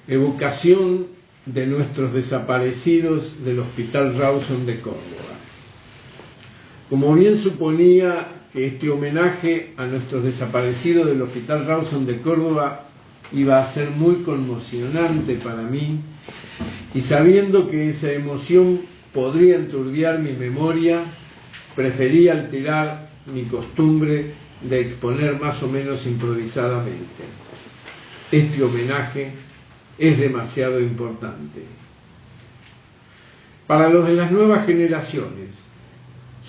Evocación de nuestros desaparecidos del Hospital Rawson de Córdoba. Como bien suponía que este homenaje a nuestros desaparecidos del Hospital Rawson de Córdoba iba a ser muy conmocionante para mí, y sabiendo que esa emoción podría enturbiar mi memoria, preferí alterar mi costumbre de exponer más o menos improvisadamente. Este homenaje es demasiado importante. Para los de las nuevas generaciones,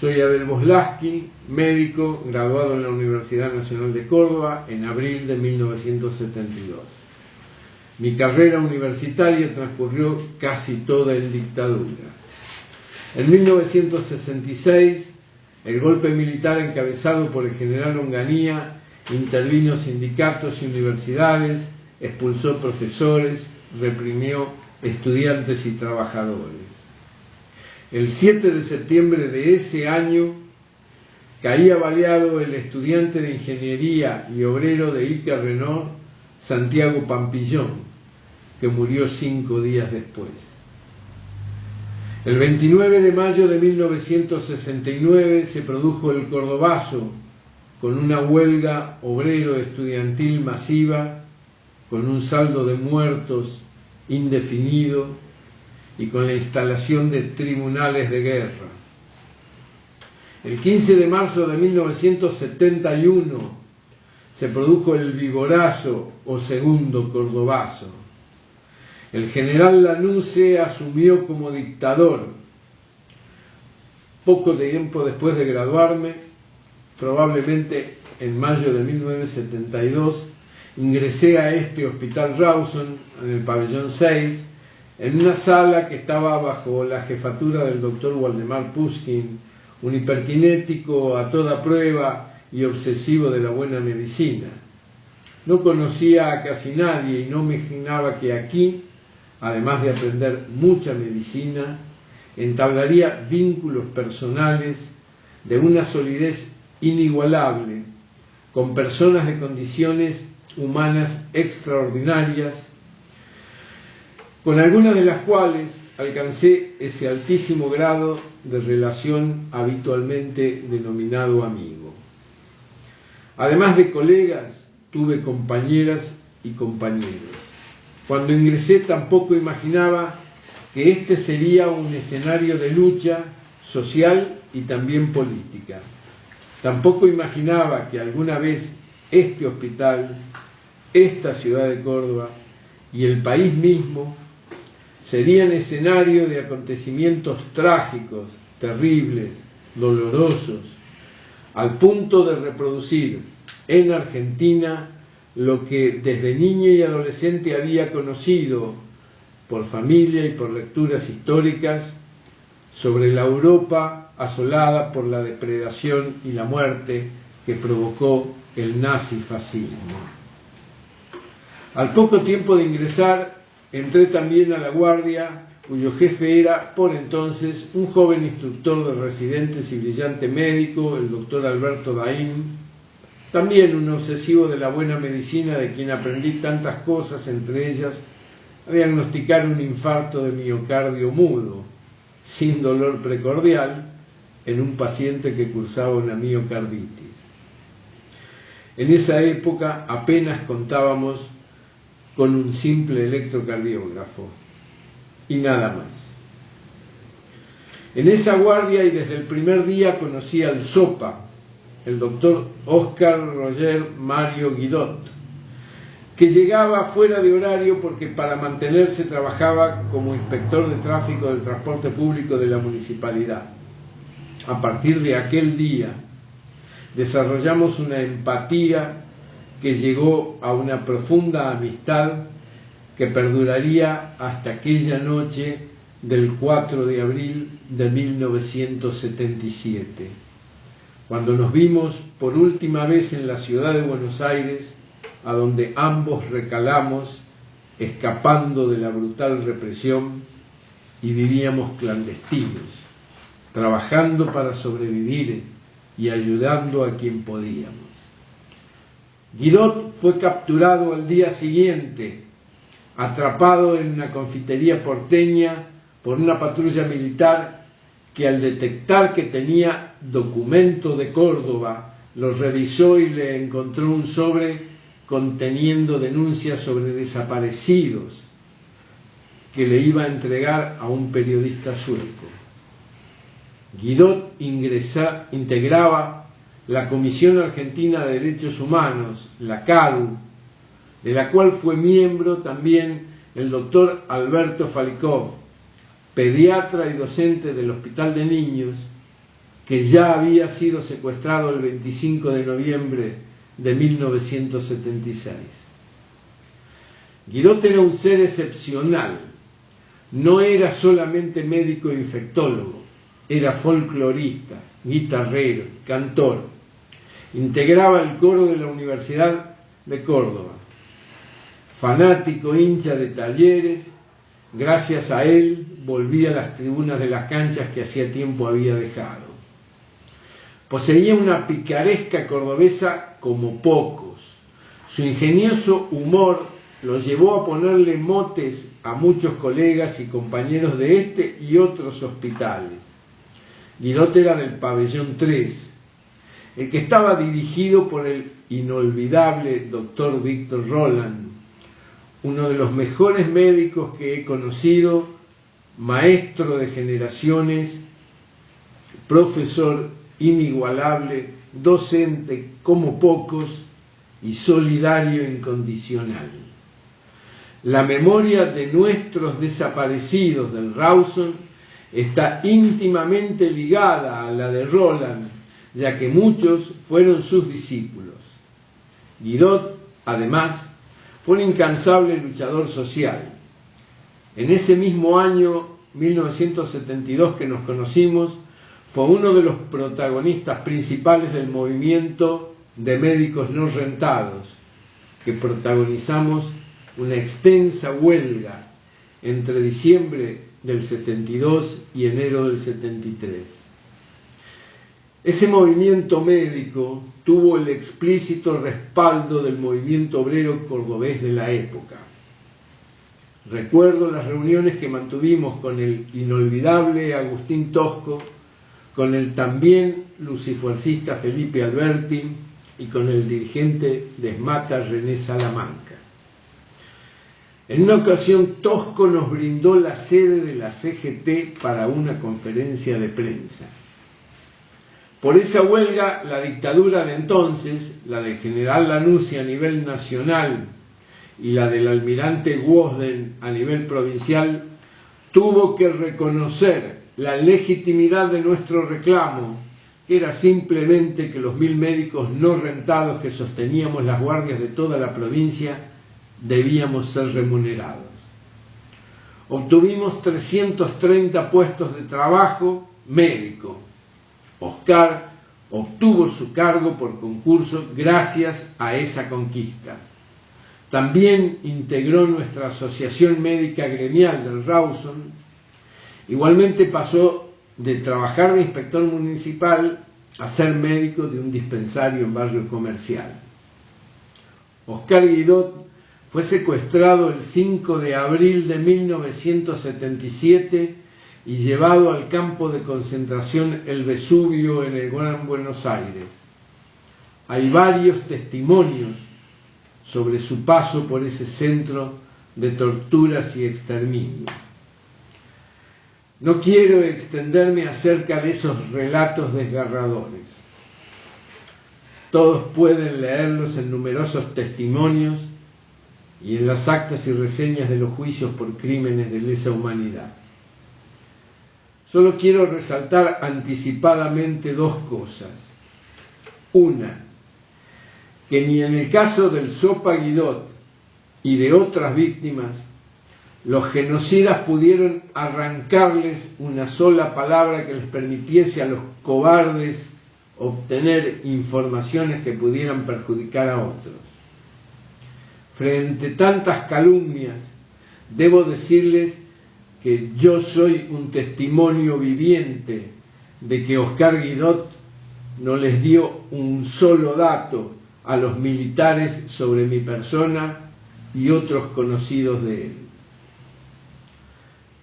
soy Abel Boslaski, médico, graduado en la Universidad Nacional de Córdoba en abril de 1972. Mi carrera universitaria transcurrió casi toda en dictadura. En 1966, el golpe militar encabezado por el general Onganía intervino sindicatos y universidades, expulsó profesores, reprimió estudiantes y trabajadores. El 7 de septiembre de ese año caía baleado el estudiante de ingeniería y obrero de Ica Renault, Santiago Pampillón, que murió 5 días después. El 29 de mayo de 1969 se produjo el Cordobazo, con una huelga obrero-estudiantil masiva, con un saldo de muertos indefinido y con la instalación de tribunales de guerra. El 15 de marzo de 1971 se produjo el Viborazo o segundo Cordobazo. El general Lanusse asumió como dictador. Poco tiempo después de graduarme, probablemente en mayo de 1972, ingresé a este Hospital Rawson, en el pabellón 6, en una sala que estaba bajo la jefatura del doctor Waldemar Pushkin, un hiperkinético a toda prueba y obsesivo de la buena medicina. No conocía a casi nadie y no me imaginaba que aquí, además de aprender mucha medicina, entablaría vínculos personales de una solidez inigualable con personas de condiciones humanas extraordinarias, con algunas de las cuales alcancé ese altísimo grado de relación habitualmente denominado amigo. Además de colegas, tuve compañeras y compañeros. Cuando ingresé tampoco imaginaba que este sería un escenario de lucha social y también política. Tampoco imaginaba que alguna vez este hospital, esta ciudad de Córdoba y el país mismo serían escenario de acontecimientos trágicos, terribles, dolorosos, al punto de reproducir en Argentina lo que desde niño y adolescente había conocido por familia y por lecturas históricas sobre la Europa asolada por la depredación y la muerte que provocó el nazifascismo. Al poco tiempo de ingresar, entré también a la guardia, cuyo jefe era, por entonces, un joven instructor de residentes y brillante médico, el doctor Alberto Daín, también un obsesivo de la buena medicina de quien aprendí tantas cosas, entre ellas a diagnosticar un infarto de miocardio mudo, sin dolor precordial, en un paciente que cursaba una miocarditis. En esa época apenas contábamos con un simple electrocardiógrafo y nada más. En esa guardia y desde el primer día conocí al SOPA, el doctor Oscar Roger Mario Guidot, que llegaba fuera de horario porque para mantenerse trabajaba como inspector de tráfico del transporte público de la municipalidad. A partir de aquel día desarrollamos una empatía que llegó a una profunda amistad que perduraría hasta aquella noche del 4 de abril de 1977, cuando nos vimos por última vez en la ciudad de Buenos Aires, a donde ambos recalamos, escapando de la brutal represión, y vivíamos clandestinos, trabajando para sobrevivir y ayudando a quien podíamos. Guidot fue capturado al día siguiente, atrapado en una confitería porteña por una patrulla militar que al detectar que tenía documento de Córdoba, lo revisó y le encontró un sobre conteniendo denuncias sobre desaparecidos que le iba a entregar a un periodista sueco. Guidot integraba la Comisión Argentina de Derechos Humanos, la CADU, de la cual fue miembro también el doctor Alberto Falikov, pediatra y docente del Hospital de Niños, que ya había sido secuestrado el 25 de noviembre de 1976. Guidot era un ser excepcional. No era solamente médico infectólogo, era folclorista, guitarrero, cantor. Integraba el coro de la Universidad de Córdoba. Fanático hincha de Talleres, gracias a él volví a las tribunas de las canchas que hacía tiempo había dejado. Poseía una picaresca cordobesa como pocos. Su ingenioso humor lo llevó a ponerle motes a muchos colegas y compañeros de este y otros hospitales. Guidot era del pabellón 3, el que estaba dirigido por el inolvidable doctor Víctor Roland, uno de los mejores médicos que he conocido, maestro de generaciones, profesor inigualable, docente como pocos y solidario incondicional. La memoria de nuestros desaparecidos del Rawson está íntimamente ligada a la de Roland, ya que muchos fueron sus discípulos. Guidot, además, fue un incansable luchador social. En ese mismo año, 1972, que nos conocimos, fue uno de los protagonistas principales del movimiento de médicos no rentados, que protagonizamos una extensa huelga entre diciembre del 72 y enero del 73. Ese movimiento médico tuvo el explícito respaldo del movimiento obrero cordobés de la época. Recuerdo las reuniones que mantuvimos con el inolvidable Agustín Tosco, con el también lucifuercista Felipe Alberti y con el dirigente de ESMACA René Salamanca. En una ocasión Tosco nos brindó la sede de la CGT para una conferencia de prensa. Por esa huelga, la dictadura de entonces, la del general Lanussi a nivel nacional y la del almirante Wosden a nivel provincial, tuvo que reconocer la legitimidad de nuestro reclamo, que era simplemente que los 1000 médicos no rentados que sosteníamos las guardias de toda la provincia debíamos ser remunerados. Obtuvimos 330 puestos de trabajo médico. Oscar obtuvo su cargo por concurso gracias a esa conquista. También integró nuestra asociación médica gremial del Rawson. Igualmente pasó de trabajar de inspector municipal a ser médico de un dispensario en barrio comercial. Oscar Guidot fue secuestrado el 5 de abril de 1977 y llevado al campo de concentración El Vesubio en el Gran Buenos Aires. Hay varios testimonios sobre su paso por ese centro de torturas y exterminio. No quiero extenderme acerca de esos relatos desgarradores. Todos pueden leerlos en numerosos testimonios y en las actas y reseñas de los juicios por crímenes de lesa humanidad. Solo quiero resaltar anticipadamente dos cosas. Una, que ni en el caso del Sopa Guidot y de otras víctimas, los genocidas pudieron arrancarles una sola palabra que les permitiese a los cobardes obtener informaciones que pudieran perjudicar a otros. Frente a tantas calumnias, debo decirles que yo soy un testimonio viviente de que Oscar Guidot no les dio un solo dato a los militares sobre mi persona y otros conocidos de él.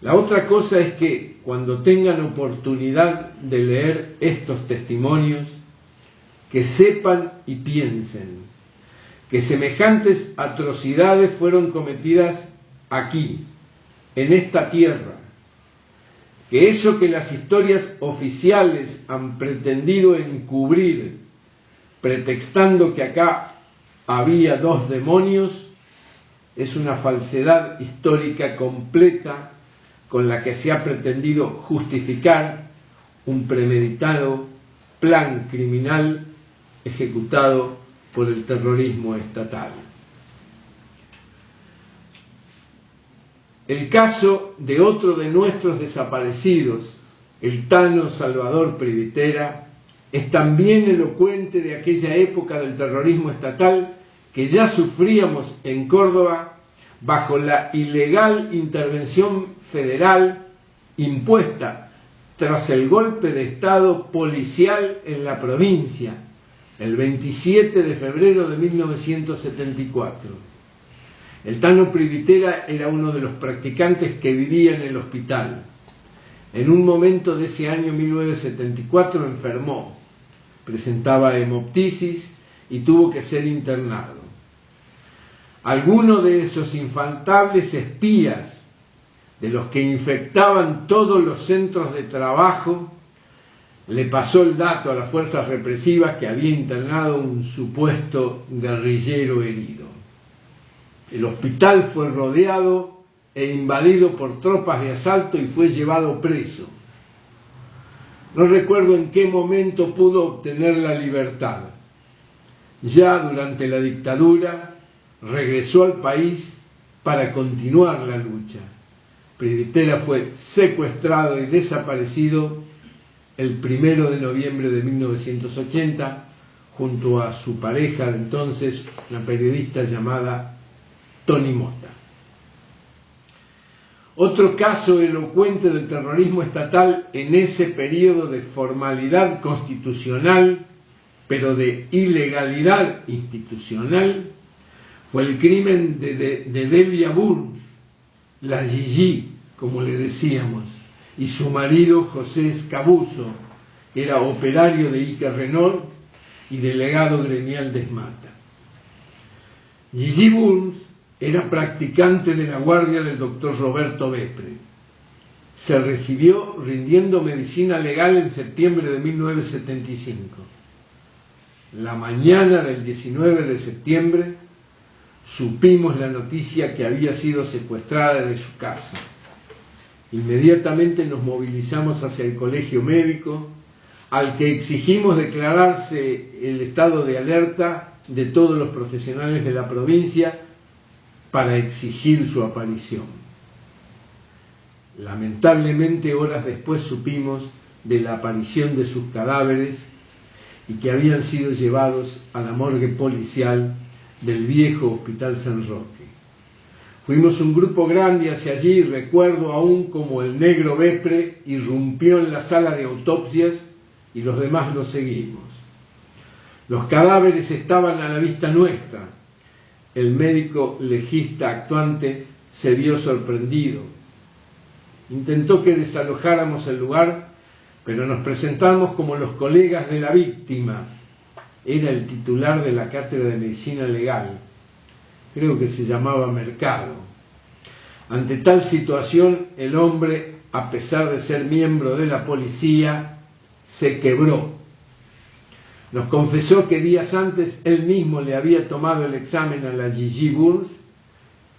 La otra cosa es que cuando tengan oportunidad de leer estos testimonios, que sepan y piensen que semejantes atrocidades fueron cometidas aquí, en esta tierra, que eso que las historias oficiales han pretendido encubrir, pretextando que acá había 2 demonios, es una falsedad histórica completa con la que se ha pretendido justificar un premeditado plan criminal ejecutado por el terrorismo estatal. El caso de otro de nuestros desaparecidos, el Tano Salvador Privitera, es también elocuente de aquella época del terrorismo estatal que ya sufríamos en Córdoba bajo la ilegal intervención federal impuesta tras el golpe de Estado policial en la provincia, el 27 de febrero de 1974. El Tano Privitera era uno de los practicantes que vivía en el hospital. En un momento de ese año 1974 enfermó, presentaba hemoptisis y tuvo que ser internado. Alguno de esos infaltables espías, de los que infectaban todos los centros de trabajo, le pasó el dato a las fuerzas represivas que había internado un supuesto guerrillero herido. El hospital fue rodeado e invadido por tropas de asalto y fue llevado preso. No recuerdo en qué momento pudo obtener la libertad. Ya durante la dictadura regresó al país para continuar la lucha. Privitera fue secuestrado y desaparecido el 1 de noviembre de 1980 junto a su pareja de entonces, una periodista llamada Toni Mota. Otro caso elocuente del terrorismo estatal en ese periodo de formalidad constitucional, pero de ilegalidad institucional, fue el crimen de Delia Burns, la Gigi, como le decíamos, y su marido José Escabuso, que era operario de Ike Renault y delegado gremial de Esmata. Gigi Burns era practicante de la guardia del doctor Roberto Bepre. Se recibió rindiendo medicina legal en septiembre de 1975. La mañana del 19 de septiembre supimos la noticia que había sido secuestrada de su casa. Inmediatamente nos movilizamos hacia el colegio médico, al que exigimos declararse el estado de alerta de todos los profesionales de la provincia para exigir su aparición. Lamentablemente, horas después supimos de la aparición de sus cadáveres y que habían sido llevados a la morgue policial del viejo Hospital San Roque. Fuimos un grupo grande hacia allí y recuerdo aún como el negro Bepre irrumpió en la sala de autopsias y los demás lo seguimos. Los cadáveres estaban a la vista nuestra. El médico legista actuante se vio sorprendido. Intentó que desalojáramos el lugar, pero nos presentamos como los colegas de la víctima. Era el titular de la cátedra de medicina legal. Creo que se llamaba Mercado. Ante tal situación, el hombre, a pesar de ser miembro de la policía, se quebró. Nos confesó que días antes él mismo le había tomado el examen a la Gigi Burns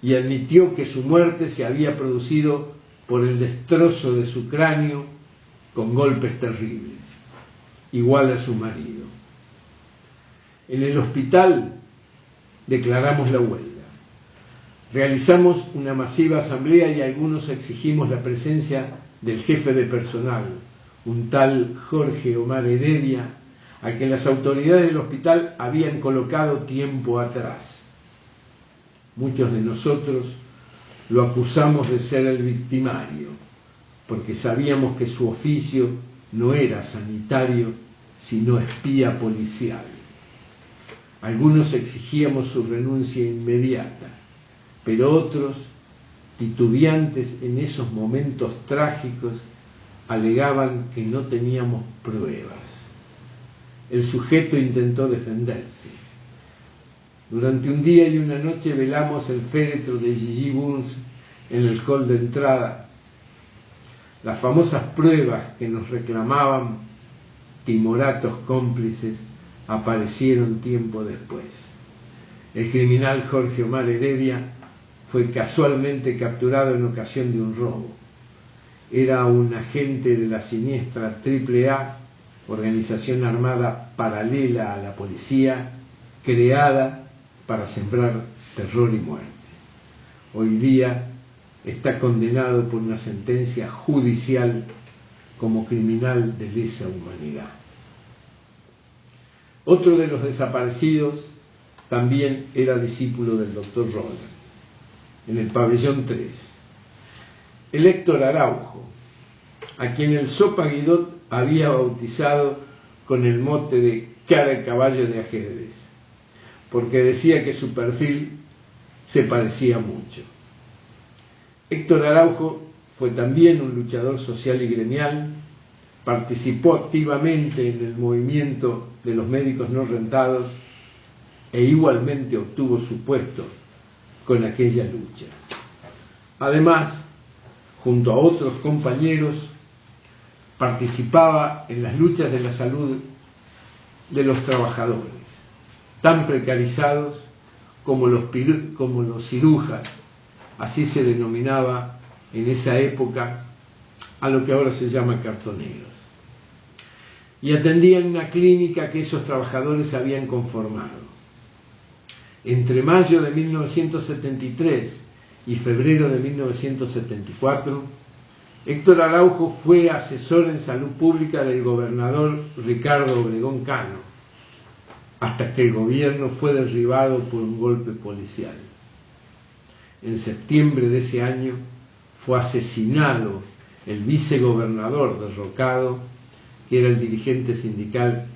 y admitió que su muerte se había producido por el destrozo de su cráneo con golpes terribles, igual a su marido. En el hospital declaramos la huelga. Realizamos una masiva asamblea y algunos exigimos la presencia del jefe de personal, un tal Jorge Omar Heredia, al que las autoridades del hospital habían colocado tiempo atrás. Muchos de nosotros lo acusamos de ser el victimario, porque sabíamos que su oficio no era sanitario, sino espía policial. Algunos exigíamos su renuncia inmediata. pero otros, titubeantes en esos momentos trágicos, alegaban que no teníamos pruebas. El sujeto intentó defenderse. Durante un día y una noche velamos el féretro de Gigi Burns en el hall de entrada. Las famosas pruebas que nos reclamaban timoratos cómplices aparecieron tiempo después. El criminal Jorge Omar Heredia fue casualmente capturado en ocasión de un robo. Era un agente de la siniestra AAA, organización armada paralela a la policía, creada para sembrar terror y muerte. Hoy día está condenado por una sentencia judicial como criminal de lesa humanidad. Otro de los desaparecidos también era discípulo del doctor Roland, en el pabellón 3. El Héctor Araujo, a quien el Sopa Guidot había bautizado con el mote de cara de caballo de ajedrez, porque decía que su perfil se parecía mucho. Héctor Araujo fue también un luchador social y gremial, participó activamente en el movimiento de los médicos no rentados e igualmente obtuvo su puesto con aquella lucha. Además, junto a otros compañeros, participaba en las luchas de la salud de los trabajadores, tan precarizados como los cirujas, así se denominaba en esa época a lo que ahora se llama cartoneros, y atendía en una clínica que esos trabajadores habían conformado. Entre mayo de 1973 y febrero de 1974, Héctor Araujo fue asesor en salud pública del gobernador Ricardo Obregón Cano, hasta que el gobierno fue derribado por un golpe policial. En septiembre de ese año fue asesinado el vicegobernador derrocado, que era el dirigente sindical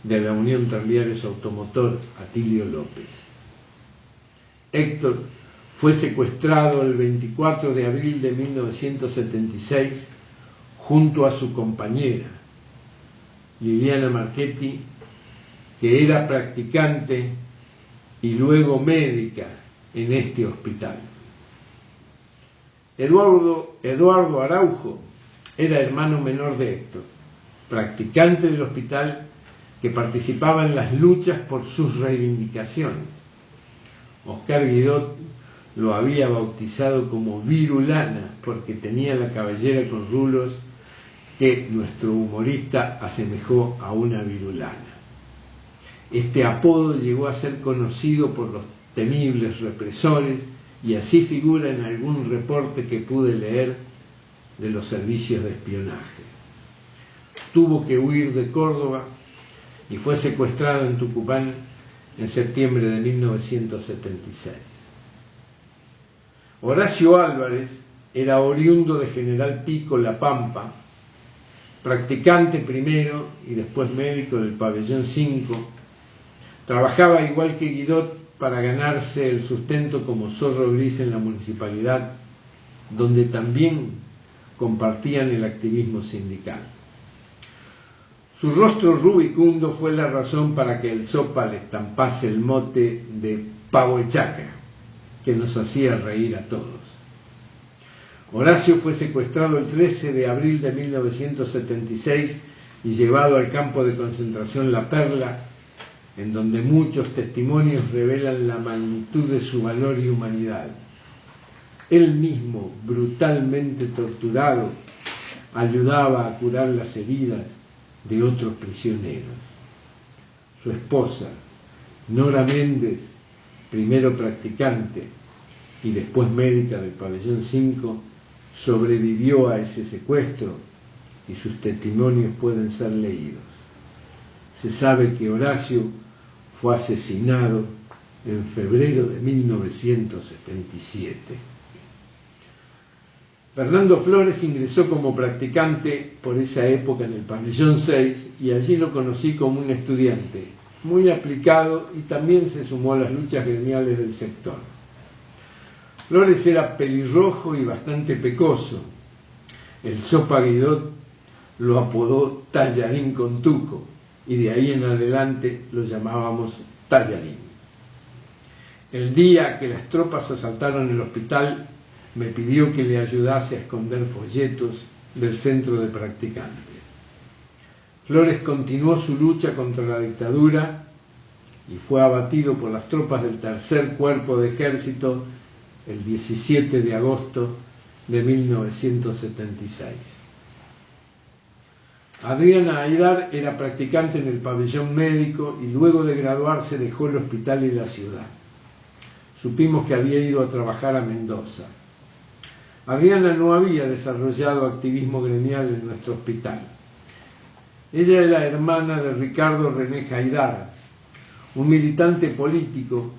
de la Unión Tranviarios Automotor, Atilio López. Héctor fue secuestrado el 24 de abril de 1976 junto a su compañera, Liliana Marchetti, que era practicante y luego médica en este hospital. Eduardo Araujo era hermano menor de Héctor, practicante del hospital que participaba en las luchas por sus reivindicaciones. Oscar Guidot lo había bautizado como Virulana porque tenía la cabellera con rulos que nuestro humorista asemejó a una virulana. Este apodo llegó a ser conocido por los temibles represores y así figura en algún reporte que pude leer de los servicios de espionaje. Tuvo que huir de Córdoba y fue secuestrado en Tucumán en septiembre de 1976. Horacio Álvarez era oriundo de General Pico, La Pampa, practicante primero y después médico del pabellón 5. Trabajaba igual que Guidot para ganarse el sustento como zorro gris en la municipalidad, donde también compartían el activismo sindical. Su rostro rubicundo fue la razón para que el Sopa le estampase el mote de pavo y chacra, que nos hacía reír a todos. Horacio fue secuestrado el 13 de abril de 1976 y llevado al campo de concentración La Perla, en donde muchos testimonios revelan la magnitud de su valor y humanidad. Él mismo, brutalmente torturado, ayudaba a curar las heridas de otros prisioneros. Su esposa, Nora Méndez, primero practicante y después médica del pabellón 5, sobrevivió a ese secuestro y sus testimonios pueden ser leídos. Se sabe que Horacio fue asesinado en febrero de 1977. Fernando Flores ingresó como practicante por esa época en el pabellón 6 y allí lo conocí como un estudiante muy aplicado y también se sumó a las luchas gremiales del sector. Flores era pelirrojo y bastante pecoso. El Sopa Guidot lo apodó Tallarín con Tuco, y de ahí en adelante lo llamábamos Tallarín. El día que las tropas asaltaron el hospital, me pidió que le ayudase a esconder folletos del centro de practicantes. Flores continuó su lucha contra la dictadura y fue abatido por las tropas del Tercer Cuerpo de Ejército el 17 de agosto de 1976. Adriana Aydar era practicante en el pabellón médico y luego de graduarse dejó el hospital y la ciudad. Supimos que había ido a trabajar a Mendoza. Adriana no había desarrollado activismo gremial en nuestro hospital. Ella era hermana de Ricardo René Aydar, un militante político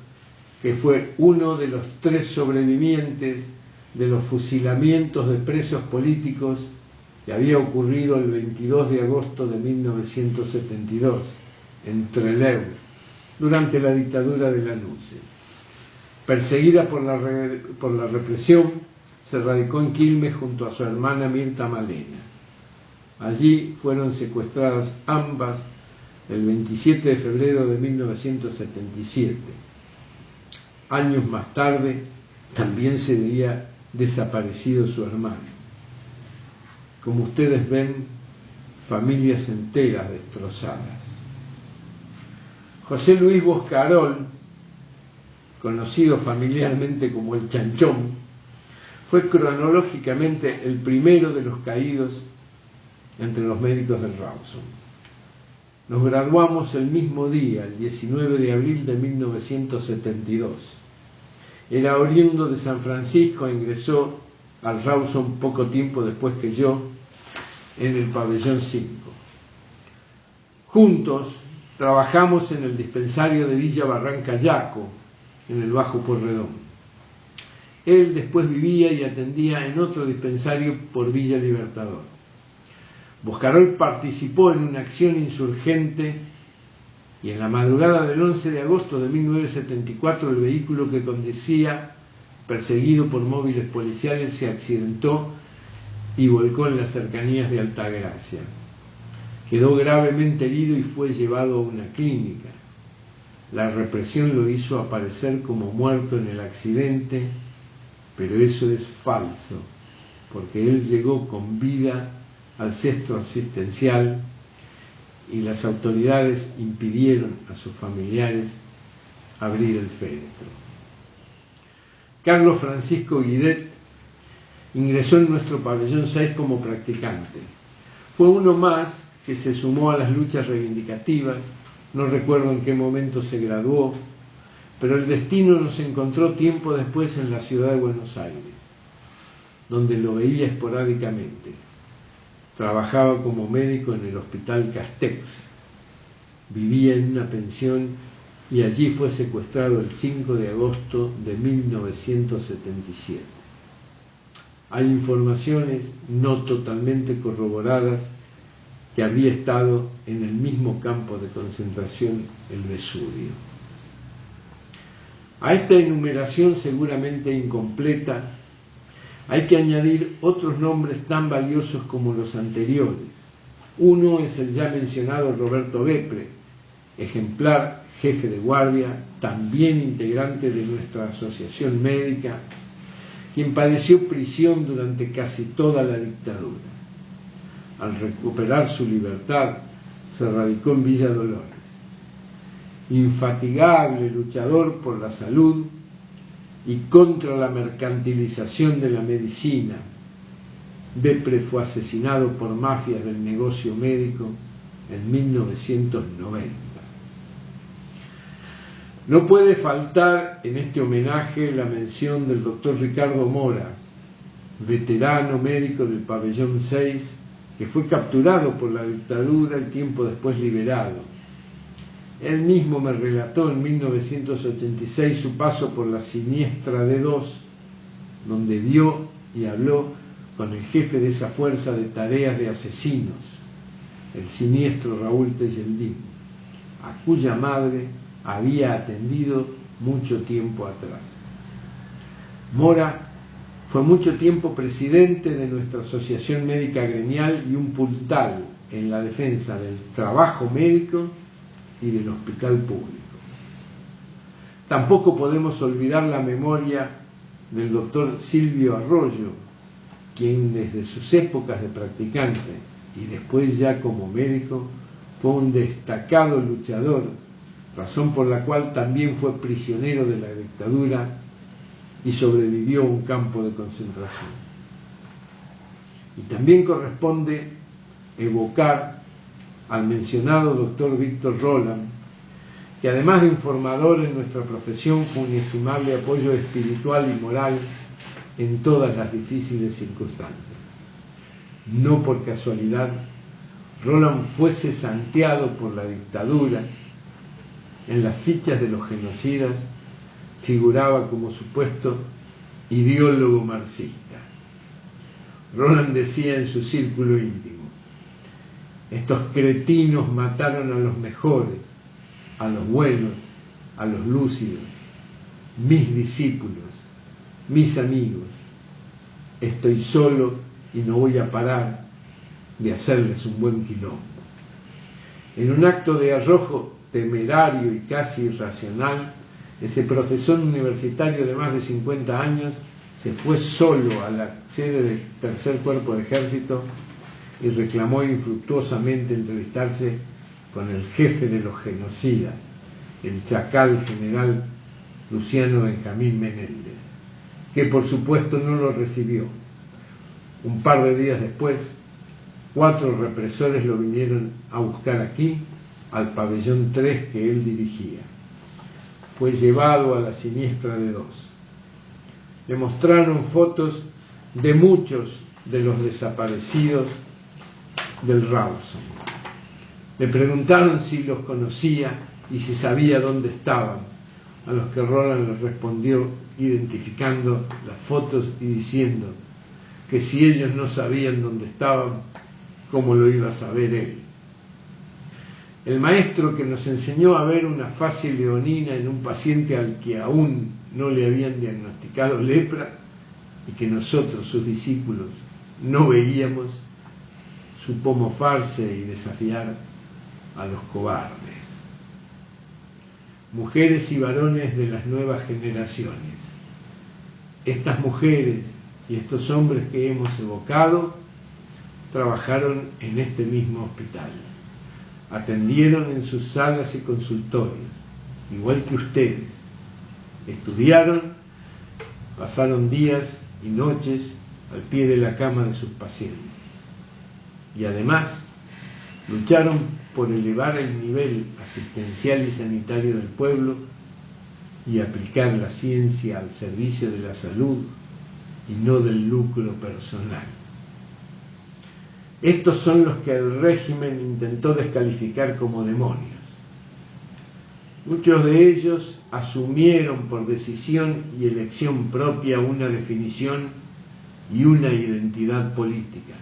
que fue uno de los 3 sobrevivientes de los fusilamientos de presos políticos que había ocurrido el 22 de agosto de 1972 en Trelew, durante la dictadura de Lanusse. Perseguida por la represión, se radicó en Quilmes junto a su hermana Mirta Malena. Allí fueron secuestradas ambas el 27 de febrero de 1977. Años más tarde también se veía desaparecido su hermano. Como ustedes ven, familias enteras destrozadas. José Luis Boscarol, conocido familiarmente como el Chanchón, fue cronológicamente el primero de los caídos entre los médicos del Rawson. Nos graduamos el mismo día, el 19 de abril de 1972. Era oriundo de San Francisco e ingresó al Rawson poco tiempo después que yo, en el pabellón 5. Juntos trabajamos en el dispensario de Villa Barranca Yaco, en el Bajo Porredón. Él después vivía y atendía en otro dispensario por Villa Libertador. Boscarol participó en una acción insurgente y en la madrugada del 11 de agosto de 1974 el vehículo que conducía, perseguido por móviles policiales, se accidentó y volcó en las cercanías de Altagracia. Quedó gravemente herido y fue llevado a una clínica. La represión lo hizo aparecer como muerto en el accidente, pero eso es falso, porque él llegó con vida al centro asistencial y las autoridades impidieron a sus familiares abrir el féretro. Carlos Francisco Guidet ingresó en nuestro pabellón 6 como practicante. Fue uno más que se sumó a las luchas reivindicativas. No recuerdo en qué momento se graduó, pero el destino nos encontró tiempo después en la ciudad de Buenos Aires, donde lo veía esporádicamente. Trabajaba como médico en el Hospital Castex, vivía en una pensión y allí fue secuestrado el 5 de agosto de 1977. Hay informaciones no totalmente corroboradas que habría estado en el mismo campo de concentración, el Vesubio. A esta enumeración seguramente incompleta hay que añadir otros nombres tan valiosos como los anteriores. Uno es el ya mencionado Roberto Bepre, ejemplar jefe de guardia, también integrante de nuestra asociación médica, quien padeció prisión durante casi toda la dictadura. Al recuperar su libertad, se radicó en Villa Dolores. Infatigable luchador por la salud y contra la mercantilización de la medicina, Bepre fue asesinado por mafias del negocio médico en 1990. No puede faltar en este homenaje la mención del doctor Ricardo Mora, veterano médico del pabellón 6, que fue capturado por la dictadura y tiempo después liberado. Él mismo me relató en 1986 su paso por la siniestra D2, donde vio y habló con el jefe de esa fuerza de tareas de asesinos, el siniestro Raúl Tejeldín, a cuya madre había atendido mucho tiempo atrás. Mora fue mucho tiempo presidente de nuestra Asociación Médica Gremial y un puntal en la defensa del trabajo médico y del hospital público. Tampoco podemos olvidar la memoria del doctor Silvio Arroyo, quien desde sus épocas de practicante y después ya como médico fue un destacado luchador, razón por la cual también fue prisionero de la dictadura y sobrevivió a un campo de concentración. Y también corresponde evocar al mencionado doctor Víctor Roland, que además de un formador en nuestra profesión fue un inestimable apoyo espiritual y moral en todas las difíciles circunstancias. No por casualidad, Roland fue cesanteado por la dictadura. En las fichas de los genocidas figuraba como supuesto ideólogo marxista. Roland decía en su círculo íntimo: estos cretinos mataron a los mejores, a los buenos, a los lúcidos, mis discípulos, mis amigos. Estoy solo y no voy a parar de hacerles un buen quilombo. En un acto de arrojo temerario y casi irracional, ese profesor universitario de más de 50 años se fue solo a la sede del Tercer Cuerpo de Ejército y reclamó infructuosamente entrevistarse con el jefe de los genocidas, el chacal general Luciano Benjamín Menéndez, que por supuesto no lo recibió. Un par de días después, 4 represores lo vinieron a buscar aquí, al pabellón 3 que él dirigía. Fue llevado a la siniestra de 2. Le mostraron fotos de muchos de los desaparecidos del Rawson. Le preguntaron si los conocía y si sabía dónde estaban, a los que Roland les respondió identificando las fotos y diciendo que si ellos no sabían dónde estaban, ¿cómo lo iba a saber él? El maestro que nos enseñó a ver una fase leonina en un paciente al que aún no le habían diagnosticado lepra y que nosotros, sus discípulos, no veíamos, supo mofarse y desafiar a los cobardes. Mujeres y varones de las nuevas generaciones, estas mujeres y estos hombres que hemos evocado trabajaron en este mismo hospital, atendieron en sus salas y consultorios, igual que ustedes, estudiaron, pasaron días y noches al pie de la cama de sus pacientes y además lucharon por elevar el nivel asistencial y sanitario del pueblo y aplicar la ciencia al servicio de la salud y no del lucro personal. Estos son los que el régimen intentó descalificar como demonios. Muchos de ellos asumieron por decisión y elección propia una definición y una identidad política.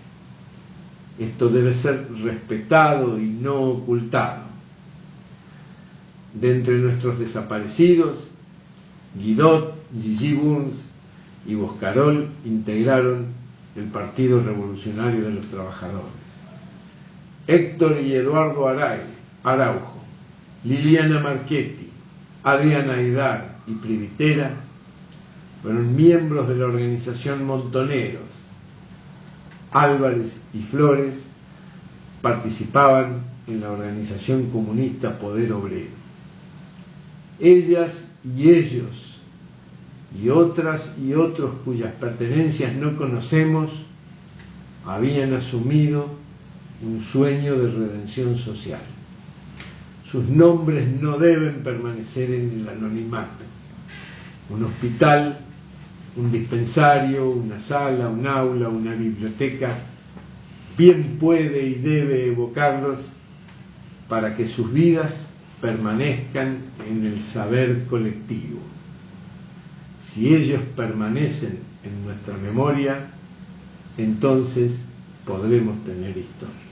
Esto debe ser respetado y no ocultado. De entre nuestros desaparecidos, Guidot, Gigi Burns y Boscarol integraron el Partido Revolucionario de los Trabajadores. Héctor y Eduardo Araujo, Liliana Marchetti, Adriana Aidar y Privitera fueron miembros de la organización Montoneros. Álvarez y Flores participaban en la organización comunista Poder Obrero. Ellas y ellos y otras y otros cuyas pertenencias no conocemos habían asumido un sueño de redención social. Sus nombres no deben permanecer en el anonimato. Un hospital, un dispensario, una sala, un aula, una biblioteca, bien puede y debe evocarlos para que sus vidas permanezcan en el saber colectivo. Si ellos permanecen en nuestra memoria, entonces podremos tener historia.